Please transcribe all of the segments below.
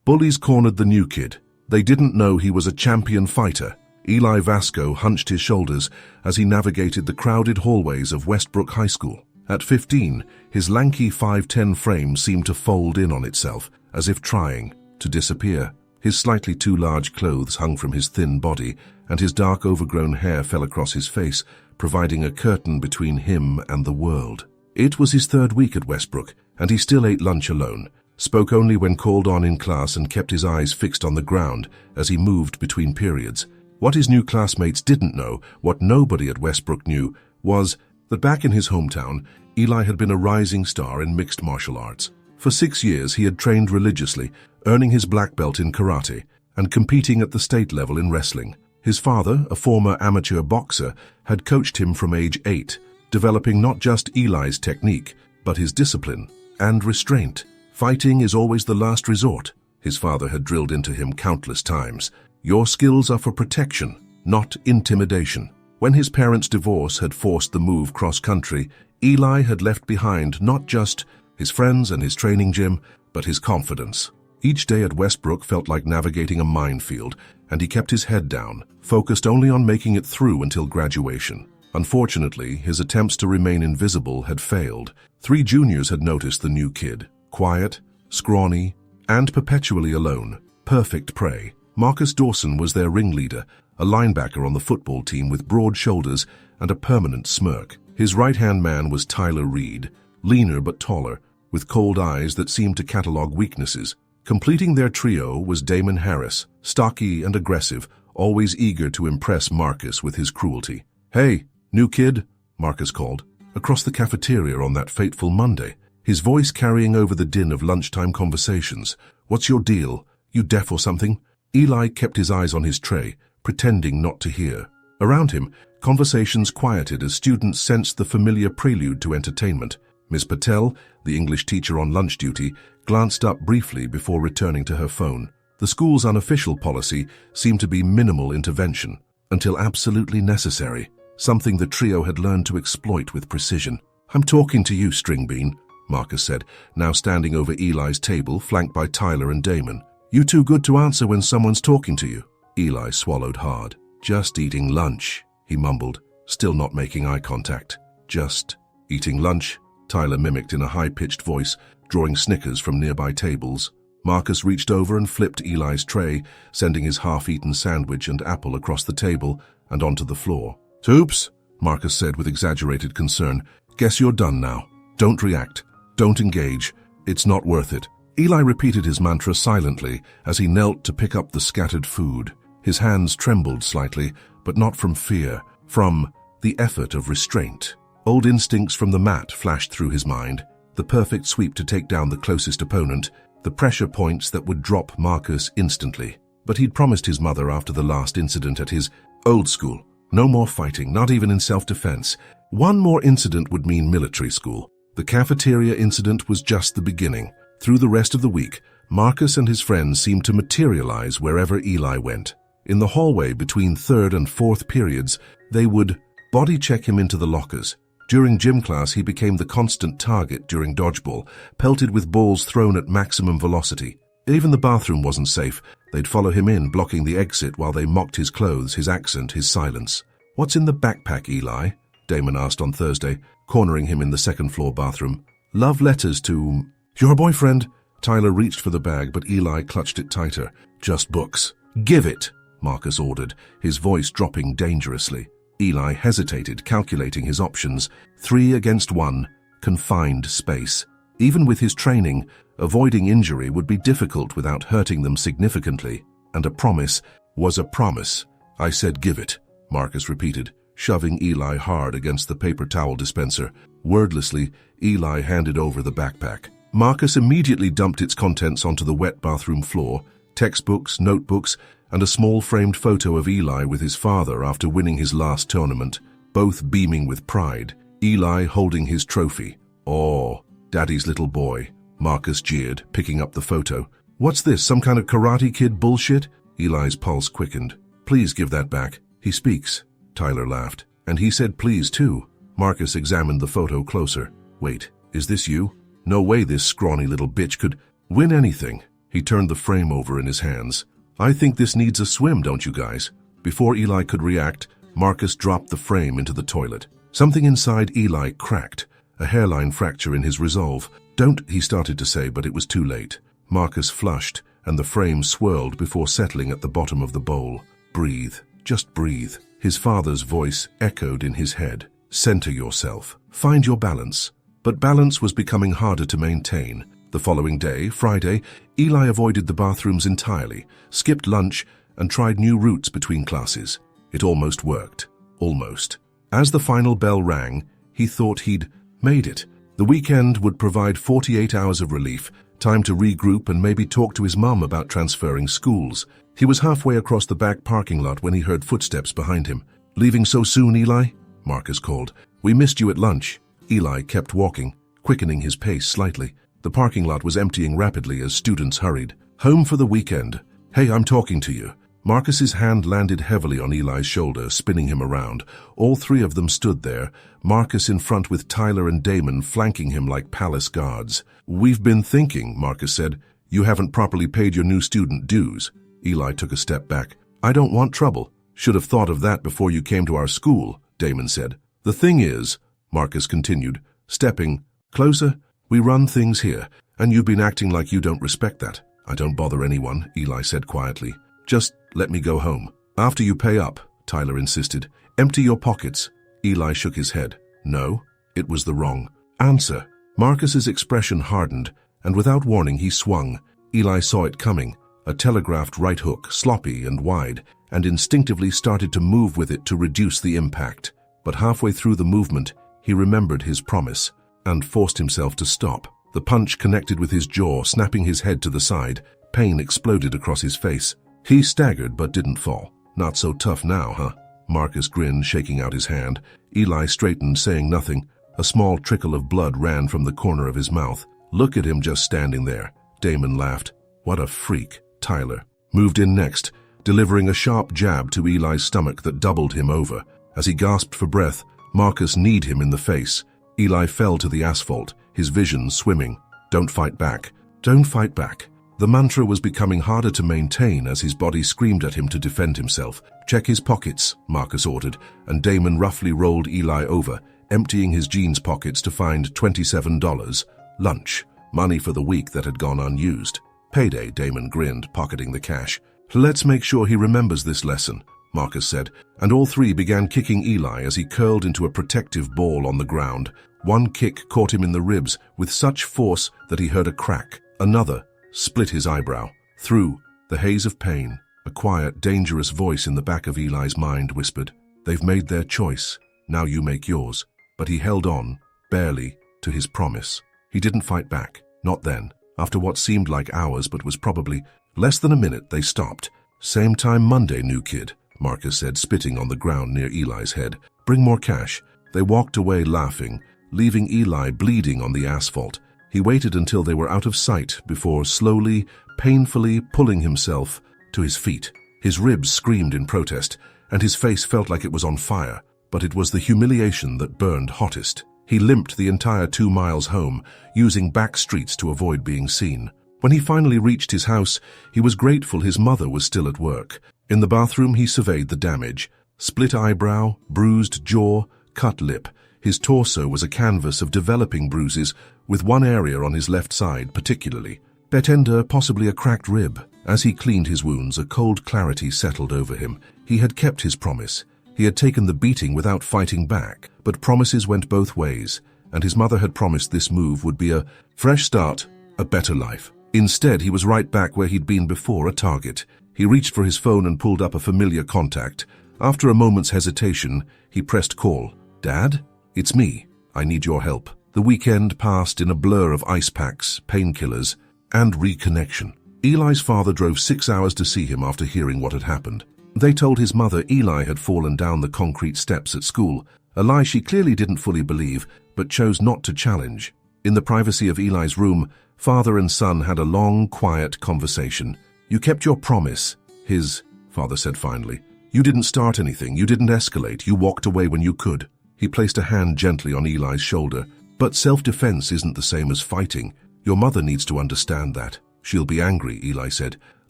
Bullies cornered the new kid. They didn't know he was a champion fighter. Eli Vasco hunched his shoulders as he navigated the crowded hallways of Westbrook High School. At 15, his lanky 5'10" frame seemed to fold in on itself, as if trying to disappear. His slightly too large clothes hung from his thin body, and his dark overgrown hair fell across his face, providing a curtain between him and the world. It was his third week at Westbrook, and he still ate lunch alone, spoke only when called on in class, and kept his eyes fixed on the ground as he moved between periods. What his new classmates didn't know, what nobody at Westbrook knew, was that back in his hometown, Eli had been a rising star in mixed martial arts. For 6 years he had trained religiously, earning his black belt in karate and competing at the state level in wrestling. His father, a former amateur boxer, had coached him from age 8, developing not just Eli's technique, but his discipline and restraint. Fighting is always the last resort, his father had drilled into him countless times. Your skills are for protection, not intimidation. When his parents' divorce had forced the move cross-country, Eli had left behind not just his friends and his training gym, but his confidence. Each day at Westbrook felt like navigating a minefield, and he kept his head down, focused only on making it through until graduation. Unfortunately, his attempts to remain invisible had failed. 3 juniors had noticed the new kid, quiet, scrawny, and perpetually alone. Perfect prey. Marcus Dawson was their ringleader, a linebacker on the football team with broad shoulders and a permanent smirk. His right-hand man was Tyler Reed, leaner but taller, with cold eyes that seemed to catalog weaknesses. Completing their trio was Damon Harris, stocky and aggressive, always eager to impress Marcus with his cruelty. "Hey, new kid," Marcus called, across the cafeteria on that fateful Monday, his voice carrying over the din of lunchtime conversations. "What's your deal? You deaf or something?" Eli kept his eyes on his tray, pretending not to hear. Around him, conversations quieted as students sensed the familiar prelude to entertainment. Miss Patel, the English teacher on lunch duty, glanced up briefly before returning to her phone. The school's unofficial policy seemed to be minimal intervention, until absolutely necessary, something the trio had learned to exploit with precision. "I'm talking to you, Stringbean," Marcus said, now standing over Eli's table, flanked by Tyler and Damon. "You too good to answer when someone's talking to you." Eli swallowed hard. "Just eating lunch," he mumbled, still not making eye contact. "Just eating lunch," Tyler mimicked in a high-pitched voice, drawing snickers from nearby tables. Marcus reached over and flipped Eli's tray, sending his half-eaten sandwich and apple across the table and onto the floor. "Oops," Marcus said with exaggerated concern. "Guess you're done now. Don't react. Don't engage. It's not worth it." Eli repeated his mantra silently as he knelt to pick up the scattered food. His hands trembled slightly, but not from fear, from the effort of restraint. Old instincts from the mat flashed through his mind. The perfect sweep to take down the closest opponent, the pressure points that would drop Marcus instantly. But he'd promised his mother after the last incident at his old school. No more fighting, not even in self-defense. One more incident would mean military school. The cafeteria incident was just the beginning. Through the rest of the week, Marcus and his friends seemed to materialize wherever Eli went. In the hallway between 3rd and 4th periods, they would body-check him into the lockers. During gym class, he became the constant target during dodgeball, pelted with balls thrown at maximum velocity. Even the bathroom wasn't safe. They'd follow him in, blocking the exit while they mocked his clothes, his accent, his silence. "What's in the backpack, Eli?" Damon asked on Thursday, cornering him in the second-floor bathroom. "Love letters to your boyfriend." Tyler reached for the bag, but Eli clutched it tighter. "Just books." "Give it," Marcus ordered, his voice dropping dangerously. Eli hesitated, calculating his options. 3 against 1, confined space. Even with his training, avoiding injury would be difficult without hurting them significantly. And a promise was a promise. "I said give it," Marcus repeated, shoving Eli hard against the paper towel dispenser. Wordlessly, Eli handed over the backpack. Marcus immediately dumped its contents onto the wet bathroom floor, textbooks, notebooks, and a small framed photo of Eli with his father after winning his last tournament, both beaming with pride, Eli holding his trophy. "Oh, Daddy's little boy," Marcus jeered, picking up the photo. "What's this, some kind of Karate Kid bullshit?" Eli's pulse quickened. "Please give that back. He speaks," Tyler laughed. "And he said please too." Marcus examined the photo closer. "Wait, is this you? No way this scrawny little bitch could win anything." He turned the frame over in his hands. "I think this needs a swim, don't you guys?" Before Eli could react, Marcus dropped the frame into the toilet. Something inside Eli cracked, a hairline fracture in his resolve. "Don't," he started to say, but it was too late. Marcus flushed, and the frame swirled before settling at the bottom of the bowl. "Breathe. Just breathe." His father's voice echoed in his head. "Center yourself. Find your balance." But balance was becoming harder to maintain. The following day, Friday, Eli avoided the bathrooms entirely, skipped lunch, and tried new routes between classes. It almost worked. Almost. As the final bell rang, he thought he'd made it. The weekend would provide 48 hours of relief, time to regroup and maybe talk to his mum about transferring schools. He was halfway across the back parking lot when he heard footsteps behind him. "Leaving so soon, Eli?" Marcus called. "We missed you at lunch." Eli kept walking, quickening his pace slightly. The parking lot was emptying rapidly as students hurried. "Home for the weekend. Hey, I'm talking to you." Marcus's hand landed heavily on Eli's shoulder, spinning him around. All three of them stood there, Marcus in front with Tyler and Damon flanking him like palace guards. "We've been thinking," Marcus said. "You haven't properly paid your new student dues." Eli took a step back. "I don't want trouble. Should have thought of that before you came to our school," Damon said. "The thing is," Marcus continued, stepping closer, "we run things here, and you've been acting like you don't respect that." "I don't bother anyone," Eli said quietly. "Just let me go home." "After you pay up," Tyler insisted. "Empty your pockets." Eli shook his head. No, it was the wrong answer. Marcus's expression hardened, and without warning he swung. Eli saw it coming, a telegraphed right hook, sloppy and wide, and instinctively started to move with it to reduce the impact. But halfway through the movement, he remembered his promise, and forced himself to stop. The punch connected with his jaw, snapping his head to the side. Pain exploded across his face. He staggered but didn't fall. "Not so tough now, huh?" Marcus grinned, shaking out his hand. Eli straightened, saying nothing. A small trickle of blood ran from the corner of his mouth. "Look at him just standing there." Damon laughed. "What a freak." Tyler moved in next, delivering a sharp jab to Eli's stomach that doubled him over. As he gasped for breath, Marcus kneed him in the face. Eli fell to the asphalt, his vision swimming. "Don't fight back. Don't fight back." The mantra was becoming harder to maintain as his body screamed at him to defend himself. "Check his pockets," Marcus ordered, and Damon roughly rolled Eli over, emptying his jeans pockets to find $27. Lunch. Money for the week that had gone unused. "Payday," Damon grinned, pocketing the cash. "Let's make sure he remembers this lesson," Marcus said, and all three began kicking Eli as he curled into a protective ball on the ground. One kick caught him in the ribs with such force that he heard a crack. Another split his eyebrow. Through the haze of pain, a quiet, dangerous voice in the back of Eli's mind whispered, "They've made their choice. Now you make yours." But he held on, barely, to his promise. He didn't fight back. Not then. After what seemed like hours but was probably less than a minute, they stopped. "Same time Monday, new kid," Marcus said, spitting on the ground near Eli's head. "Bring more cash." They walked away laughing, leaving Eli bleeding on the asphalt. He waited until they were out of sight before slowly, painfully pulling himself to his feet. His ribs screamed in protest, and his face felt like it was on fire, but it was the humiliation that burned hottest. He limped the entire 2 miles home, using back streets to avoid being seen. When he finally reached his house, he was grateful his mother was still at work. In the bathroom, he surveyed the damage. Split eyebrow, bruised jaw, cut lip. His torso was a canvas of developing bruises, with one area on his left side particularly. Betender, possibly a cracked rib. As he cleaned his wounds, a cold clarity settled over him. He had kept his promise. He had taken the beating without fighting back, but promises went both ways, and his mother had promised this move would be a fresh start, a better life. Instead, he was right back where he'd been before, a target. He reached for his phone and pulled up a familiar contact. After a moment's hesitation, he pressed call. "Dad? It's me. I need your help." The weekend passed in a blur of ice packs, painkillers, and reconnection. Eli's father drove 6 hours to see him after hearing what had happened. They told his mother Eli had fallen down the concrete steps at school, a lie she clearly didn't fully believe, but chose not to challenge. In the privacy of Eli's room, father and son had a long, quiet conversation. "You kept your promise," his father said finally. "You didn't start anything, you didn't escalate, you walked away when you could." He placed a hand gently on Eli's shoulder. "But self-defense isn't the same as fighting. Your mother needs to understand that." She'll be angry, Eli said.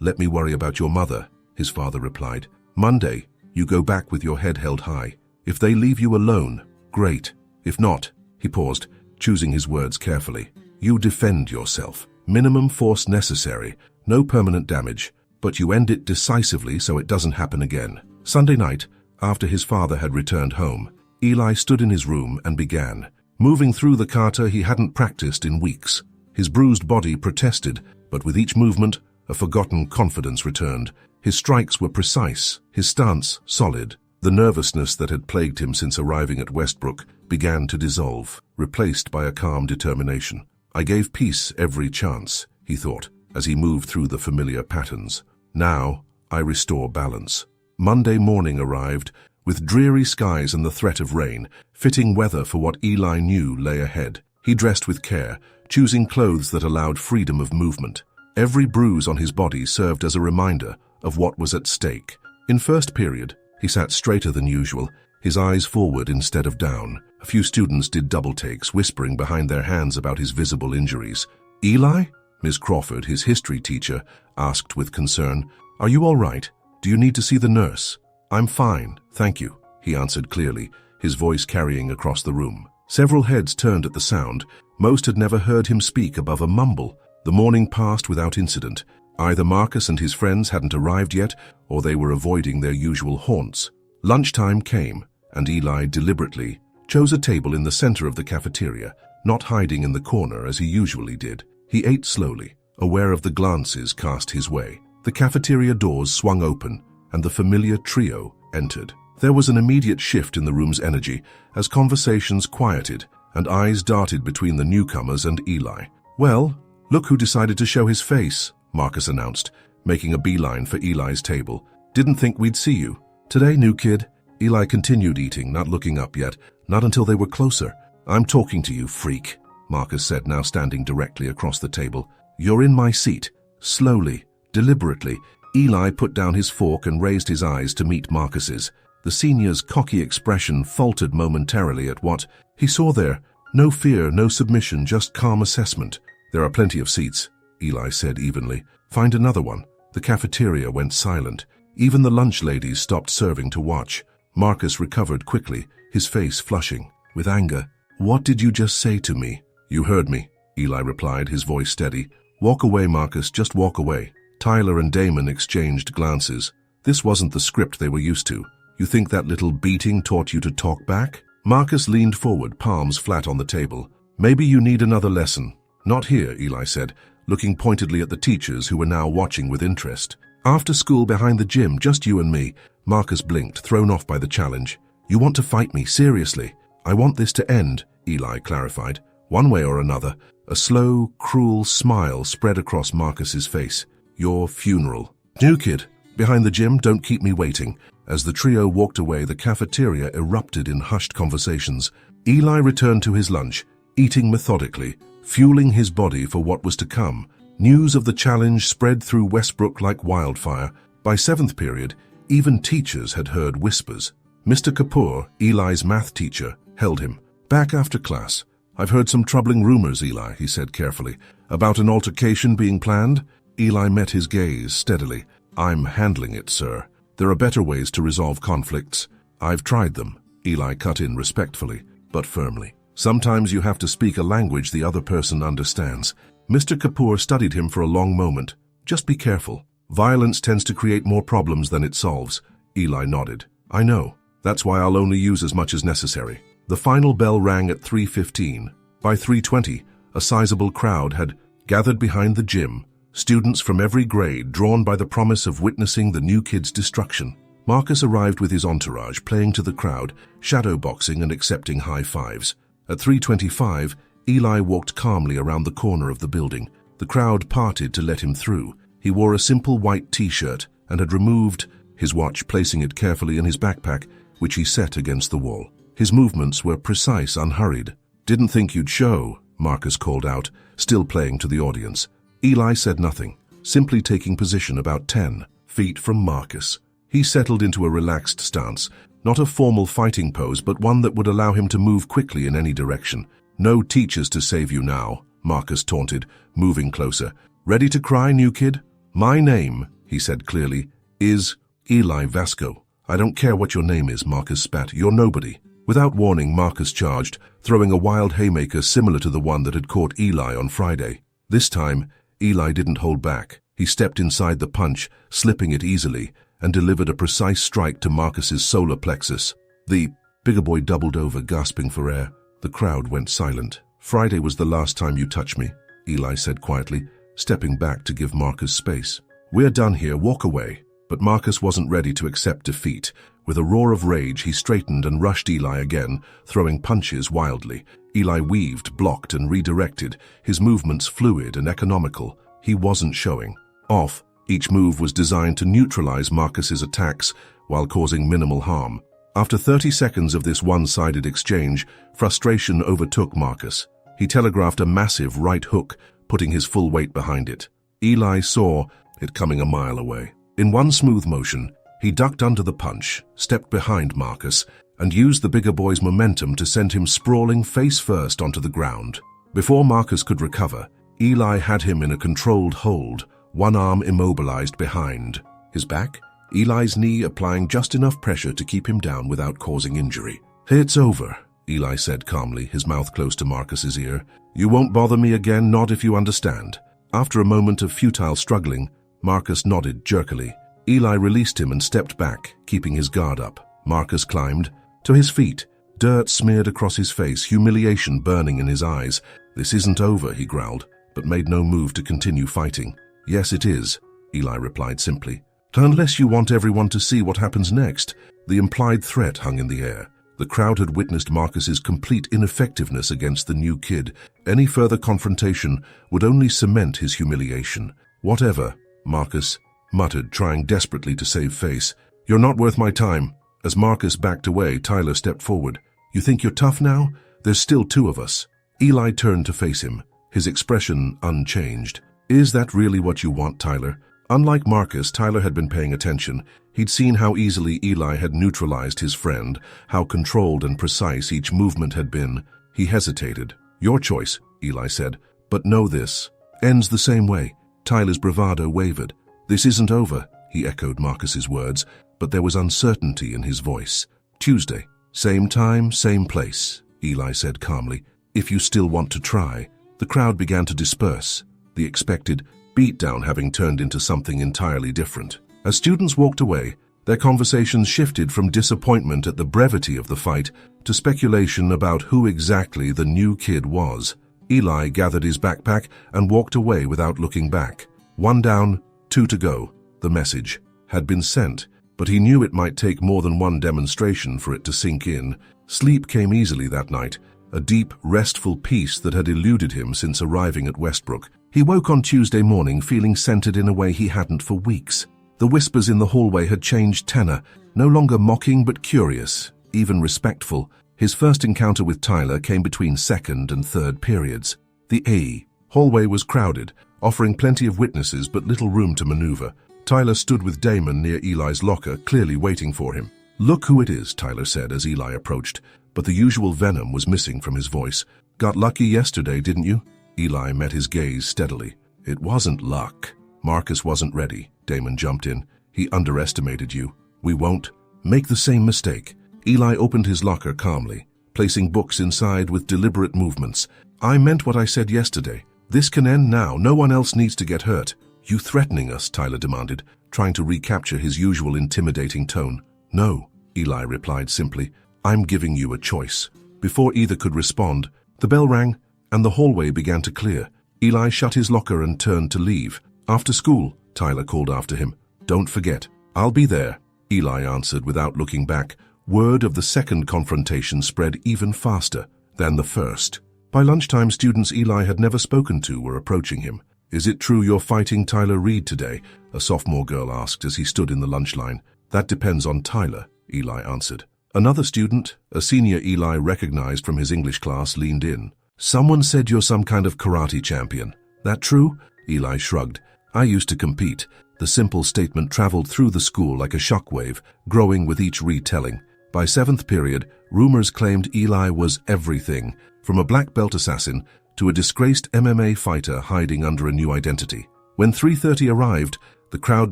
Let me worry about your mother, his father replied. Monday, you go back with your head held high. If they leave you alone, great. If not, he paused, choosing his words carefully. You defend yourself. Minimum force necessary. No permanent damage. But you end it decisively so it doesn't happen again. Sunday night, after his father had returned home, Eli stood in his room and began, moving through the kata he hadn't practiced in weeks. His bruised body protested, but with each movement, a forgotten confidence returned. His strikes were precise, his stance solid. The nervousness that had plagued him since arriving at Westbrook began to dissolve, replaced by a calm determination. I gave peace every chance, he thought, as he moved through the familiar patterns. Now, I restore balance. Monday morning arrived, with dreary skies and the threat of rain, fitting weather for what Eli knew lay ahead. He dressed with care, choosing clothes that allowed freedom of movement. Every bruise on his body served as a reminder of what was at stake. In first period, he sat straighter than usual, his eyes forward instead of down. A few students did double takes, whispering behind their hands about his visible injuries. Eli? Ms. Crawford, his history teacher, asked with concern. Are you all right? Do you need to see the nurse? I'm fine, thank you, he answered clearly, his voice carrying across the room. Several heads turned at the sound. Most had never heard him speak above a mumble. The morning passed without incident. Either Marcus and his friends hadn't arrived yet, or they were avoiding their usual haunts. Lunchtime came, and Eli deliberately chose a table in the center of the cafeteria, not hiding in the corner as he usually did. He ate slowly, aware of the glances cast his way. The cafeteria doors swung open, and the familiar trio entered. There was an immediate shift in the room's energy as conversations quieted and eyes darted between the newcomers and Eli. Well, look who decided to show his face, Marcus announced, making a beeline for Eli's table. Didn't think we'd see you. Today, new kid. Eli continued eating, not looking up yet, not until they were closer. I'm talking to you, freak, Marcus said, now standing directly across the table. You're in my seat. Slowly, deliberately, Eli put down his fork and raised his eyes to meet Marcus's. The senior's cocky expression faltered momentarily at what he saw there. No fear, no submission, just calm assessment. There are plenty of seats, Eli said evenly. Find another one. The cafeteria went silent. Even the lunch ladies stopped serving to watch. Marcus recovered quickly, his face flushing with anger. What did you just say to me? You heard me, Eli replied, his voice steady. Walk away, Marcus, just walk away. Tyler and Damon exchanged glances. This wasn't the script they were used to. You think that little beating taught you to talk back? Marcus leaned forward, palms flat on the table. Maybe you need another lesson. Not here, Eli said, looking pointedly at the teachers who were now watching with interest. After school behind the gym, just you and me. Marcus blinked, thrown off by the challenge. You want to fight me, seriously? I want this to end, Eli clarified. One way or another. A slow, cruel smile spread across Marcus's face. Your funeral. New kid, behind the gym, don't keep me waiting. As the trio walked away, the cafeteria erupted in hushed conversations. Eli returned to his lunch, eating methodically, fueling his body for what was to come. News of the challenge spread through Westbrook like wildfire. By seventh period, even teachers had heard whispers. Mr. Kapoor, Eli's math teacher, held him. Back after class. I've heard some troubling rumors, Eli, he said carefully. About an altercation being planned? Eli met his gaze steadily. I'm handling it, sir. There are better ways to resolve conflicts. I've tried them. Eli cut in respectfully, but firmly. Sometimes you have to speak a language the other person understands. Mr. Kapoor studied him for a long moment. Just be careful. Violence tends to create more problems than it solves. Eli nodded. I know. That's why I'll only use as much as necessary. The final bell rang at 3:15. By 3:20, a sizable crowd had gathered behind the gym, students from every grade drawn by the promise of witnessing the new kid's destruction. Marcus arrived with his entourage, playing to the crowd, shadowboxing and accepting high fives. At 3:25, Eli walked calmly around the corner of the building. The crowd parted to let him through. He wore a simple white t-shirt and had removed his watch, placing it carefully in his backpack, which he set against the wall. His movements were precise, unhurried. Didn't think you'd show, Marcus called out, still playing to the audience. Eli said nothing, simply taking position about 10 feet from Marcus. He settled into a relaxed stance, not a formal fighting pose, but one that would allow him to move quickly in any direction. No teachers to save you now, Marcus taunted, moving closer. Ready to cry, new kid? My name, he said clearly, is Eli Vasco. I don't care what your name is, Marcus spat. You're nobody. Without warning, Marcus charged, throwing a wild haymaker similar to the one that had caught Eli on Friday. This time, Eli didn't hold back. He stepped inside the punch, slipping it easily, and delivered a precise strike to Marcus's solar plexus. The bigger boy doubled over, gasping for air. The crowd went silent. Friday was the last time you touched me, Eli said quietly, stepping back to give Marcus space. We're done here, walk away. But Marcus wasn't ready to accept defeat. With a roar of rage, he straightened and rushed Eli again, throwing punches wildly. Eli weaved, blocked, and redirected, his movements fluid and economical. He wasn't showing off. Each move was designed to neutralize Marcus's attacks while causing minimal harm. After 30 seconds of this one-sided exchange, frustration overtook Marcus. He telegraphed a massive right hook, putting his full weight behind it. Eli saw it coming a mile away. In one smooth motion, he ducked under the punch, stepped behind Marcus, and used the bigger boy's momentum to send him sprawling face first onto the ground. Before Marcus could recover, Eli had him in a controlled hold, one arm immobilized behind his back, Eli's knee applying just enough pressure to keep him down without causing injury. It's over, Eli said calmly, his mouth close to Marcus's ear. You won't bother me again, not if you understand. After a moment of futile struggling, Marcus nodded jerkily. Eli released him and stepped back, keeping his guard up. Marcus climbed to his feet. Dirt smeared across his face, humiliation burning in his eyes. This isn't over, he growled, but made no move to continue fighting. Yes, it is, Eli replied simply. Unless you want everyone to see what happens next. The implied threat hung in the air. The crowd had witnessed Marcus's complete ineffectiveness against the new kid. Any further confrontation would only cement his humiliation. Whatever, Marcus muttered, trying desperately to save face. You're not worth my time. As Marcus backed away, Tyler stepped forward. You think you're tough now? There's still two of us. Eli turned to face him, his expression unchanged. Is that really what you want, Tyler? Unlike Marcus, Tyler had been paying attention. He'd seen how easily Eli had neutralized his friend, how controlled and precise each movement had been. He hesitated. Your choice, Eli said. But know this. Ends the same way. Tyler's bravado wavered. This isn't over, he echoed Marcus's words, but there was uncertainty in his voice. Tuesday. Same time, same place, Eli said calmly. If you still want to try. The crowd began to disperse, the expected beatdown having turned into something entirely different. As students walked away, their conversations shifted from disappointment at the brevity of the fight to speculation about who exactly the new kid was. Eli gathered his backpack and walked away without looking back. 1 down, 2 to go. The message had been sent, but he knew it might take more than one demonstration for it to sink in. Sleep came easily that night, a deep, restful peace that had eluded him since arriving at Westbrook. He woke on Tuesday morning feeling centered in a way he hadn't for weeks. The whispers in the hallway had changed tenor, no longer mocking but curious, even respectful. His first encounter with Tyler came between second and third periods. The hallway was crowded, offering plenty of witnesses but little room to maneuver. Tyler stood with Damon near Eli's locker, clearly waiting for him. Look who it is, Tyler said as Eli approached, but the usual venom was missing from his voice. Got lucky yesterday, didn't you? Eli met his gaze steadily. It wasn't luck. Marcus wasn't ready. Damon jumped in. He underestimated you. We won't make the same mistake. Eli opened his locker calmly, placing books inside with deliberate movements. I meant what I said yesterday. This can end now. No one else needs to get hurt. You threatening us? Tyler demanded, trying to recapture his usual intimidating tone. No, Eli replied simply. I'm giving you a choice. Before either could respond, the bell rang, and the hallway began to clear. Eli shut his locker and turned to leave. After school, Tyler called after him. Don't forget. I'll be there, Eli answered without looking back. Word of the second confrontation spread even faster than the first. By lunchtime, students Eli had never spoken to were approaching him. Is it true you're fighting Tyler Reed today? A sophomore girl asked as he stood in the lunch line. That depends on Tyler, Eli answered. Another student, a senior Eli recognized from his English class, leaned in. Someone said you're some kind of karate champion. That true? Eli shrugged. I used to compete. The simple statement traveled through the school like a shockwave, growing with each retelling. By 7th period, rumors claimed Eli was everything, from a black belt assassin to a disgraced MMA fighter hiding under a new identity. When 3:30 arrived, the crowd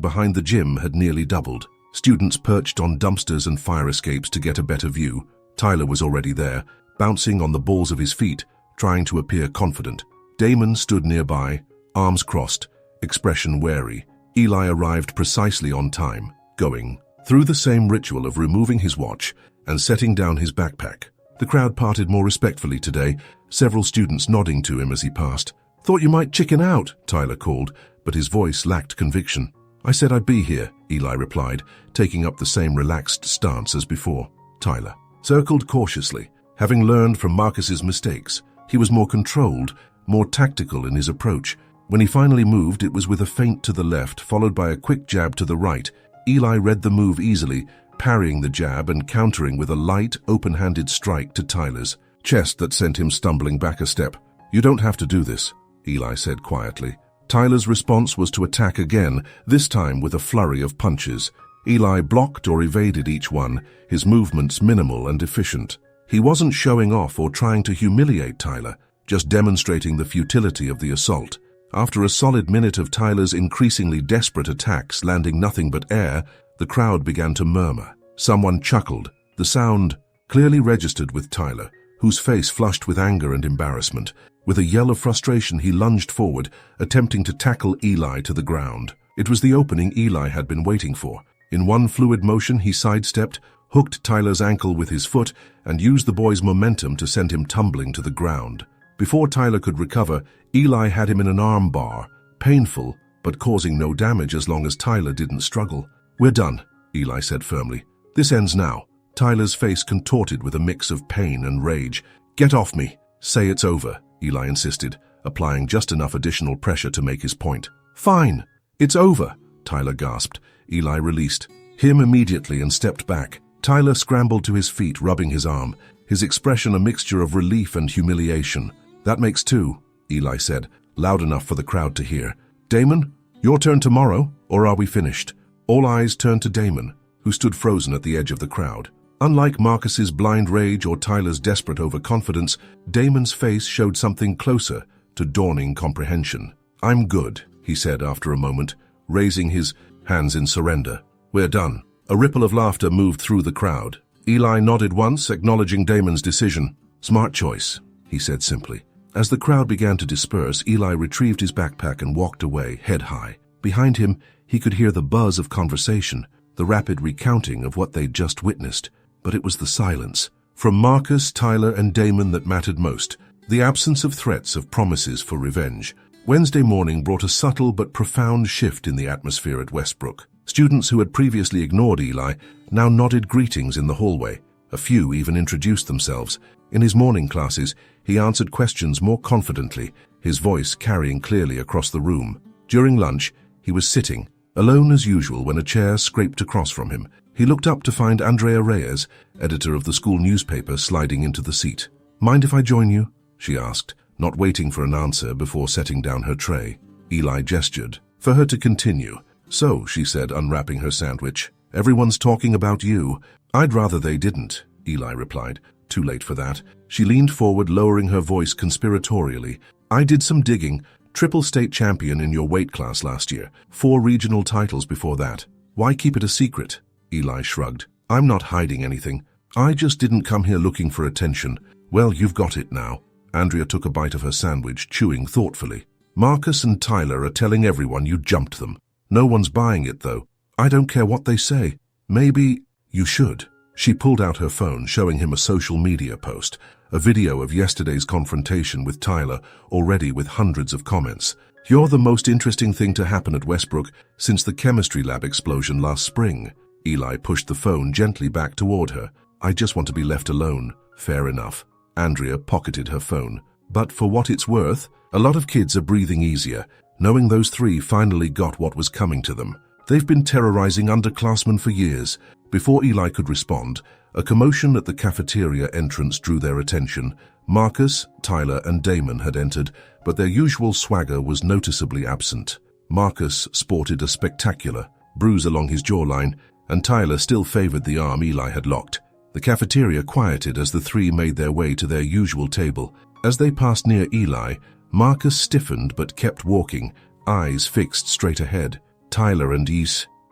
behind the gym had nearly doubled. Students perched on dumpsters and fire escapes to get a better view. Tyler was already there, bouncing on the balls of his feet, trying to appear confident. Damon stood nearby, arms crossed, expression wary. Eli arrived precisely on time, going through the same ritual of removing his watch and setting down his backpack. The crowd parted more respectfully today, several students nodding to him as he passed. "Thought you might chicken out," Tyler called, but his voice lacked conviction. "I said I'd be here," Eli replied, taking up the same relaxed stance as before. Tyler circled cautiously. Having learned from Marcus's mistakes, he was more controlled, more tactical in his approach. When he finally moved, it was with a feint to the left, followed by a quick jab to the right. Eli read the move easily, parrying the jab and countering with a light, open-handed strike to Tyler's chest that sent him stumbling back a step. "You don't have to do this," Eli said quietly. Tyler's response was to attack again, this time with a flurry of punches. Eli blocked or evaded each one, his movements minimal and efficient. He wasn't showing off or trying to humiliate Tyler, just demonstrating the futility of the assault. After a solid minute of Tyler's increasingly desperate attacks landing nothing but air, the crowd began to murmur. Someone chuckled, the sound clearly registered with Tyler, whose face flushed with anger and embarrassment. With a yell of frustration, he lunged forward, attempting to tackle Eli to the ground. It was the opening Eli had been waiting for. In one fluid motion, he sidestepped, hooked Tyler's ankle with his foot, and used the boy's momentum to send him tumbling to the ground. Before Tyler could recover, Eli had him in an arm bar, painful, but causing no damage as long as Tyler didn't struggle. "We're done," Eli said firmly. "This ends now." Tyler's face contorted with a mix of pain and rage. "Get off me." "Say it's over," Eli insisted, applying just enough additional pressure to make his point. "Fine, it's over," Tyler gasped. Eli released him immediately and stepped back. Tyler scrambled to his feet, rubbing his arm, his expression a mixture of relief and humiliation. "That makes two," Eli said, loud enough for the crowd to hear. "Damon, your turn tomorrow, or are we finished?" All eyes turned to Damon, who stood frozen at the edge of the crowd. Unlike Marcus's blind rage or Tyler's desperate overconfidence, Damon's face showed something closer to dawning comprehension. "I'm good," he said after a moment, raising his hands in surrender. "We're done." A ripple of laughter moved through the crowd. Eli nodded once, acknowledging Damon's decision. "Smart choice," he said simply. As the crowd began to disperse, Eli retrieved his backpack and walked away, head high. Behind him, he could hear the buzz of conversation, the rapid recounting of what they'd just witnessed. But it was the silence from Marcus, Tyler, and Damon that mattered most, the absence of threats of promises for revenge. Wednesday morning brought a subtle but profound shift in the atmosphere at Westbrook. Students who had previously ignored Eli now nodded greetings in the hallway. A few even introduced themselves. In his morning classes, he answered questions more confidently, his voice carrying clearly across the room. During lunch, he was sitting, alone as usual, when a chair scraped across from him. He looked up to find Andrea Reyes, editor of the school newspaper, sliding into the seat. "Mind if I join you?" she asked, not waiting for an answer before setting down her tray. Eli gestured for her to continue. "So," she said, unwrapping her sandwich, "everyone's talking about you." "I'd rather they didn't," Eli replied. Too late for that. She leaned forward, lowering her voice conspiratorially. "I did some digging. Triple state champion in your weight class last year. 4 regional titles before that. Why keep it a secret?" Eli shrugged. "I'm not hiding anything. I just didn't come here looking for attention." "Well, you've got it now." Andrea took a bite of her sandwich, chewing thoughtfully. "Marcus and Tyler are telling everyone you jumped them. No one's buying it, though. I don't care what they say. Maybe you should." She pulled out her phone, showing him a social media post, a video of yesterday's confrontation with Tyler, already with hundreds of comments. "You're the most interesting thing to happen at Westbrook since the chemistry lab explosion last spring." Eli pushed the phone gently back toward her. "I just want to be left alone." "Fair enough." Andrea pocketed her phone. "But for what it's worth, a lot of kids are breathing easier, knowing those 3 finally got what was coming to them. They've been terrorizing underclassmen for years." Before Eli could respond, a commotion at the cafeteria entrance drew their attention. Marcus, Tyler, and Damon had entered, but their usual swagger was noticeably absent. Marcus sported a spectacular bruise along his jawline, and Tyler still favored the arm Eli had locked. The cafeteria quieted as the 3 made their way to their usual table. As they passed near Eli, Marcus stiffened but kept walking, eyes fixed straight ahead. Tyler and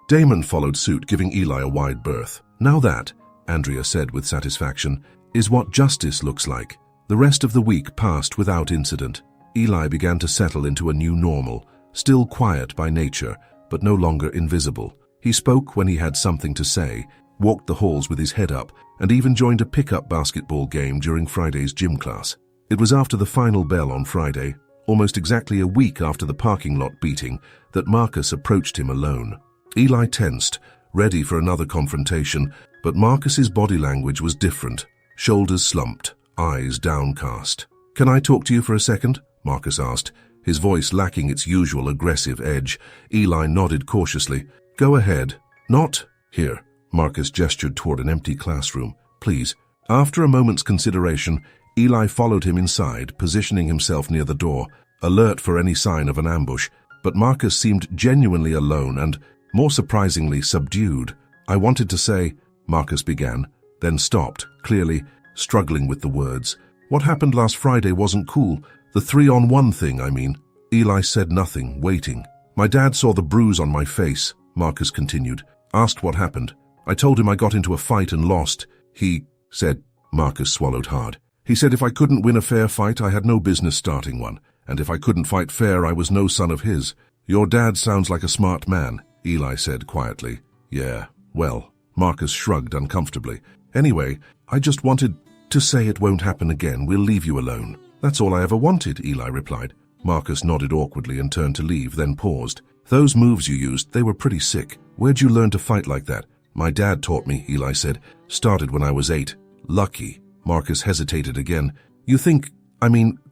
Damon followed suit, giving Eli a wide berth. "Now that," Andrea said with satisfaction, "is what justice looks like." The rest of the week passed without incident. Eli began to settle into a new normal, still quiet by nature, but no longer invisible. He spoke when he had something to say, walked the halls with his head up, and even joined a pickup basketball game during Friday's gym class. It was after the final bell on Friday, almost exactly a week after the parking lot beating, that Marcus approached him alone. Eli tensed, ready for another confrontation, but Marcus's body language was different. Shoulders slumped, eyes downcast. "Can I talk to you for a second?" Marcus asked, his voice lacking its usual aggressive edge. Eli nodded cautiously. "Go ahead." "Not here." Marcus gestured toward an empty classroom. "Please." After a moment's consideration, Eli followed him inside, positioning himself near the door, alert for any sign of an ambush. But Marcus seemed genuinely alone and, more surprisingly, subdued. "I wanted to say," Marcus began, then stopped, clearly struggling with the words. "What happened last Friday wasn't cool. The 3-on-1 thing, I mean." Eli said nothing, waiting. "My dad saw the bruise on my face," Marcus continued. "Asked what happened. I told him I got into a fight and lost. He said," Marcus swallowed hard. "He said if I couldn't win a fair fight, I had no business starting one. And if I couldn't fight fair, I was no son of his." "Your dad sounds like a smart man," Eli said quietly. "Yeah, well," Marcus shrugged uncomfortably. "Anyway, I just wanted to say it won't happen again. We'll leave you alone." "That's all I ever wanted," Eli replied. Marcus nodded awkwardly and turned to leave, then paused. "Those moves you used, they were pretty sick. Where'd you learn to fight like that?" "My dad taught me," Eli said. "Started when I was 8. "Lucky." Marcus hesitated again.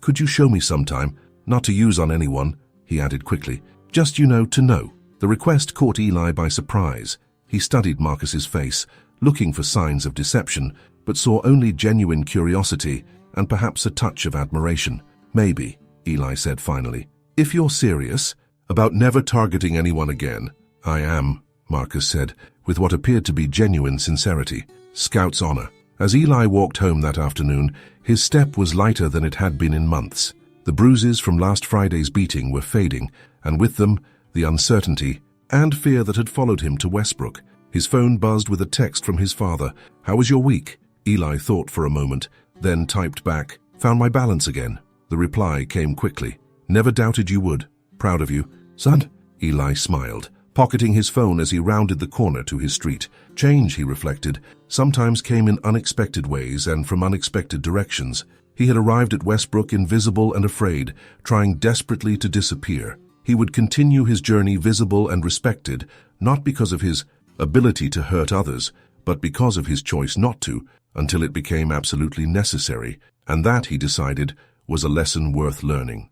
Could you show me sometime? Not to use on anyone," he added quickly. "Just, to know." The request caught Eli by surprise. He studied Marcus's face, looking for signs of deception, but saw only genuine curiosity and perhaps a touch of admiration. "Maybe," Eli said finally. "If you're serious about never targeting anyone again." "I am," Marcus said, with what appeared to be genuine sincerity. "Scout's honor." As Eli walked home that afternoon, his step was lighter than it had been in months. The bruises from last Friday's beating were fading, and with them, the uncertainty and fear that had followed him to Westbrook. His phone buzzed with a text from his father. "How was your week?" Eli thought for a moment, then typed back, "Found my balance again." The reply came quickly. "Never doubted you would. Proud of you." "Son?" Eli smiled, pocketing his phone as he rounded the corner to his street. Change, he reflected, sometimes came in unexpected ways and from unexpected directions. He had arrived at Westbrook invisible and afraid, trying desperately to disappear. He would continue his journey visible and respected, not because of his ability to hurt others, but because of his choice not to, until it became absolutely necessary, and that, he decided, was a lesson worth learning.